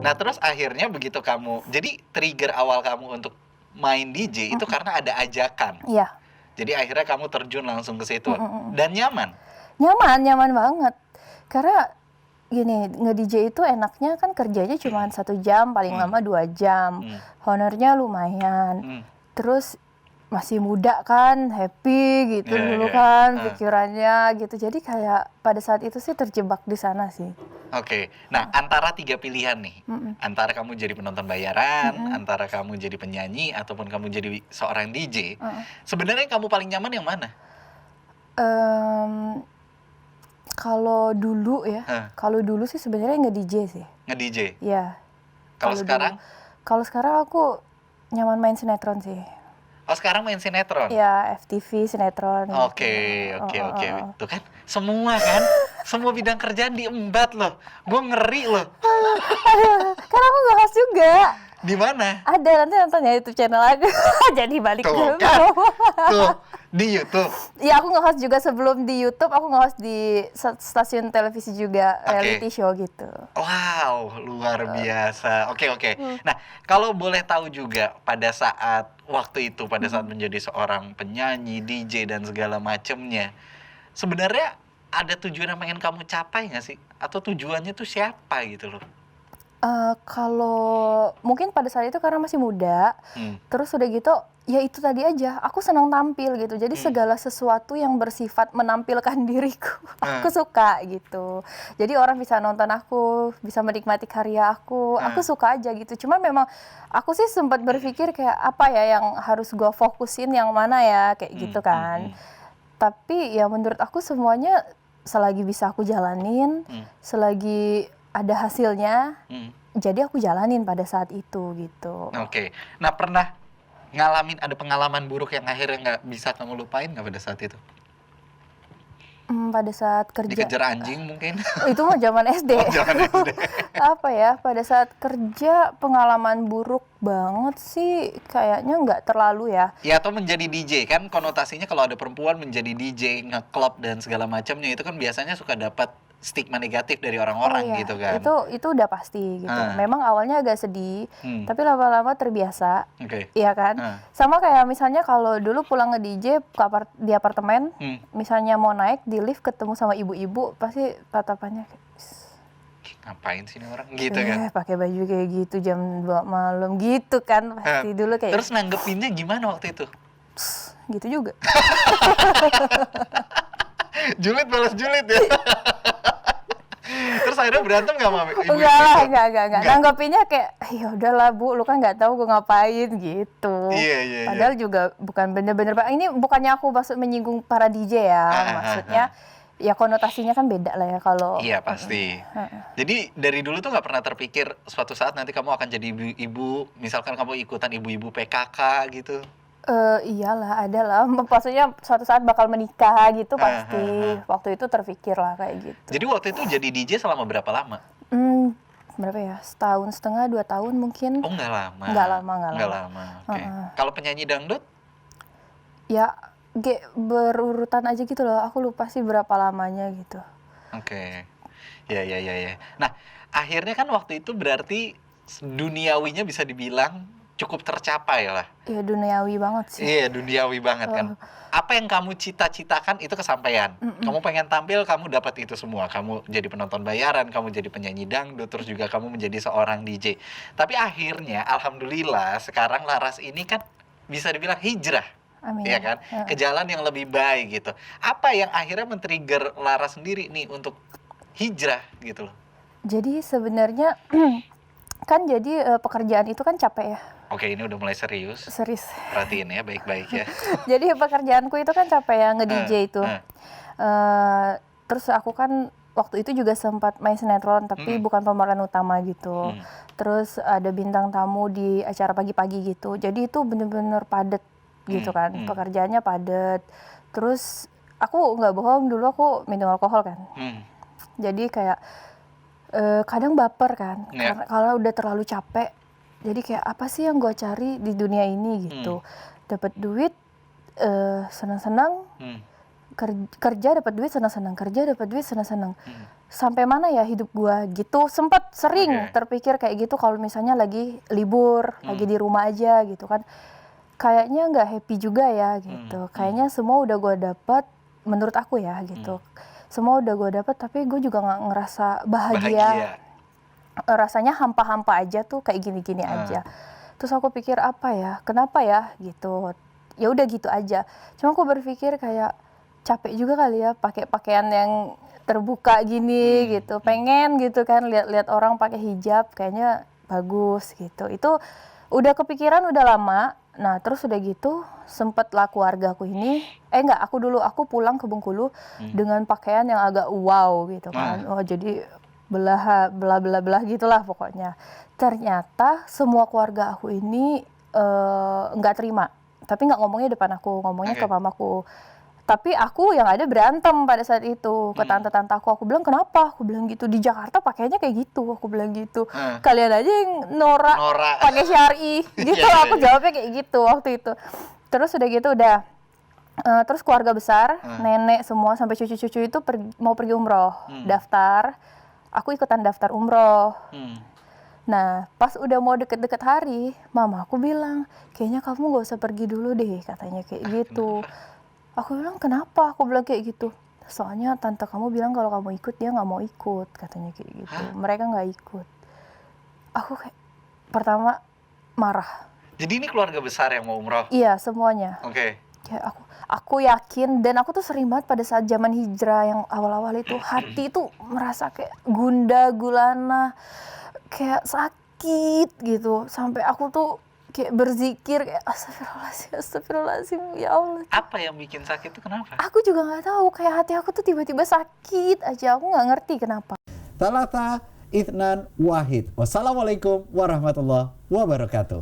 Nah terus akhirnya begitu kamu, jadi trigger awal kamu untuk main DJ itu karena ada ajakan. Iya. Jadi akhirnya kamu terjun langsung ke situ. Mm-mm. Dan nyaman. Nyaman banget. Karena gini, nge-DJ itu enaknya kan kerjanya cuma 1 jam, paling lama 2 jam. Honornya lumayan. Terus masih muda kan, happy gitu dulu kan pikirannya gitu. Jadi kayak pada saat itu sih terjebak di sana sih. Oke. Nah, antara 3 pilihan nih. Antara kamu jadi penonton bayaran, antara kamu jadi penyanyi, ataupun kamu jadi seorang DJ. Sebenarnya kamu paling nyaman yang mana? Kalau dulu ya, kalau dulu sih sebenarnya nge-DJ sih. Nge-DJ? Iya. Kalau sekarang? Kalau sekarang aku nyaman main sinetron sih. Oh, sekarang main sinetron? Iya, FTV, sinetron. Oke. Tuh kan, semua kan, semua bidang kerjaan diembat loh. Gue ngeri loh. Kan aku nge-host juga. Di mana? Ada, nanti nonton ya YouTube channel aku. Jadi balik Tuh ke kan, tuh di YouTube. Iya, aku nge-host juga sebelum di YouTube, aku nge-host di stasiun televisi juga, reality show gitu. Wow, luar biasa. Oke. Nah, kalau boleh tahu juga pada saat waktu itu, pada saat menjadi seorang penyanyi, DJ dan segala macemnya, sebenarnya ada tujuan yang pengen kamu capai nggak sih? Atau tujuannya tuh siapa gitu loh? Kalau mungkin pada saat itu karena masih muda, terus udah gitu, ya itu tadi aja, aku senang tampil gitu. Jadi segala sesuatu yang bersifat menampilkan diriku, aku suka gitu. Jadi orang bisa nonton aku, bisa menikmati karya aku suka aja gitu. Cuma memang aku sih sempat berpikir kayak apa ya yang harus gue fokusin, yang mana ya, kayak gitu kan. Tapi ya menurut aku semuanya selagi bisa aku jalanin, selagi ada hasilnya, jadi aku jalanin pada saat itu gitu. Oke. Nah, pernah ngalamin ada pengalaman buruk yang akhirnya nggak bisa kamu lupain nggak pada saat itu? Pada saat kerja. Dikejar anjing mungkin? Itu mah zaman SD. Oh, zaman SD. Apa ya, pada saat kerja pengalaman buruk banget sih kayaknya nggak terlalu ya. Ya, atau menjadi DJ kan konotasinya kalau ada perempuan menjadi DJ, nge-club dan segala macamnya itu kan biasanya suka dapat stigma negatif dari orang-orang gitu kan. Itu udah pasti gitu. Memang awalnya agak sedih, tapi lama-lama terbiasa. Iya kan? Sama kayak misalnya kalau dulu pulang nge-DJ di apartemen, misalnya mau naik di lift ketemu sama ibu-ibu, pasti tatapannya kayak, ngapain sih ini orang gitu kan? Pakai baju kayak gitu jam 2 malam gitu kan, pasti dulu kayak. Terus nanggepinnya gimana waktu itu? Gitu juga. Julid balas julid ya. Terus akhirnya berantem nggak sama ibu? Enggak. Nanggapinnya kayak, ya udahlah Bu, lu kan nggak tahu gue ngapain gitu. Iya. Padahal juga bukan bener-bener, ini bukannya aku maksud menyinggung para DJ ya, maksudnya ya konotasinya kan beda lah ya kalau. Iya pasti. Jadi dari dulu tuh nggak pernah terpikir suatu saat nanti kamu akan jadi ibu, misalkan kamu ikutan ibu-ibu PKK gitu? Iyalah, ada lah. Maksudnya suatu saat bakal menikah gitu pasti. Waktu itu terpikir lah kayak gitu. Jadi waktu itu jadi DJ selama berapa lama? Berapa ya? 1,5 tahun, 2 tahun mungkin. Oh, nggak lama. Nggak lama. Oke. Kalau penyanyi dangdut? Ya, berurutan aja gitu loh. Aku lupa sih berapa lamanya gitu. Oke. Ya. Nah, akhirnya kan waktu itu berarti duniawinya bisa dibilang cukup tercapai lah. Iya, duniawi banget sih. Iya, duniawi banget kan. Apa yang kamu cita-citakan itu kesampaian. Kamu pengen tampil, kamu dapat itu semua. Kamu jadi penonton bayaran, kamu jadi penyanyi dangdut, terus juga kamu menjadi seorang DJ. Tapi akhirnya, alhamdulillah, sekarang Laras ini kan bisa dibilang hijrah. Amin. Iya kan? Ke jalan yang lebih baik gitu. Apa yang akhirnya men-trigger Laras sendiri nih untuk hijrah gitu loh? Jadi sebenarnya kan jadi pekerjaan itu kan capek ya. Oke, ini udah mulai serius. Serius. Perhatiin ya, baik-baik ya. Jadi pekerjaanku itu kan capek ya, nge-DJ itu. Terus aku kan waktu itu juga sempat main sinetron, tapi bukan pemeran utama gitu. Terus ada bintang tamu di acara pagi-pagi gitu. Jadi itu bener-bener padat gitu kan, pekerjaannya padat. Terus aku nggak bohong, dulu aku minum alkohol kan. Jadi kayak kadang baper kan, karena kalau udah terlalu capek. Jadi kayak apa sih yang gue cari di dunia ini gitu. Dapat duit, senang-senang, kerja dapat duit senang-senang, kerja dapat duit senang-senang. sampai mana ya hidup gua gitu. Sempat sering terpikir kayak gitu kalau misalnya lagi libur, lagi di rumah aja gitu kan. Kayaknya nggak happy juga ya gitu. Kayaknya semua udah gua dapat, menurut aku ya gitu. Semua udah gua dapat tapi gue juga nggak ngerasa bahagia. Rasanya hampa-hampa aja tuh, kayak gini-gini aja. Terus aku pikir apa ya, kenapa ya gitu. Ya udah gitu aja. Cuma aku berpikir kayak capek juga kali ya pakai pakaian yang terbuka gini gitu. Pengen gitu kan lihat-lihat orang pakai hijab, kayaknya bagus gitu. Itu udah kepikiran udah lama. Nah terus udah gitu sempatlah keluarga aku ini, aku pulang ke Bengkulu dengan pakaian yang agak wow gitu kan. Oh jadi belah gitulah pokoknya. Ternyata semua keluarga aku ini nggak terima. Tapi nggak ngomongnya depan aku, ngomongnya ke mamaku. Tapi aku yang ada berantem pada saat itu ke tante-tante aku. Aku bilang kenapa? Aku bilang gitu, di Jakarta pakainya kayak gitu. Aku bilang gitu. Kalian aja yang norak pakai syari gitu. Aku jawabnya kayak gitu waktu itu. Terus udah gitu terus keluarga besar, nenek semua sampai cucu-cucu itu mau pergi umroh, daftar. Aku ikutan daftar umroh. Nah, pas udah mau deket-deket hari, mama aku bilang, kayaknya kamu gak usah pergi dulu deh, katanya kayak gitu. Aku bilang, kenapa? Aku bilang kayak gitu. Soalnya tante kamu bilang kalau kamu ikut, dia gak mau ikut, katanya kayak gitu. Mereka gak ikut. Aku kayak, pertama marah. Jadi ini keluarga besar yang mau umroh? Iya, semuanya. Kayak aku yakin, dan aku tuh sering banget pada saat zaman hijrah yang awal-awal itu, hati tuh merasa kayak gundah gulana, kayak sakit gitu. Sampai aku tuh kayak berzikir kayak astagfirullahaladzim ya Allah. Apa yang bikin sakit itu kenapa? Aku juga nggak tahu, kayak hati aku tuh tiba-tiba sakit aja, aku nggak ngerti kenapa. Thalatha Itsnan Wahid. Wassalamualaikum warahmatullahi wabarakatuh.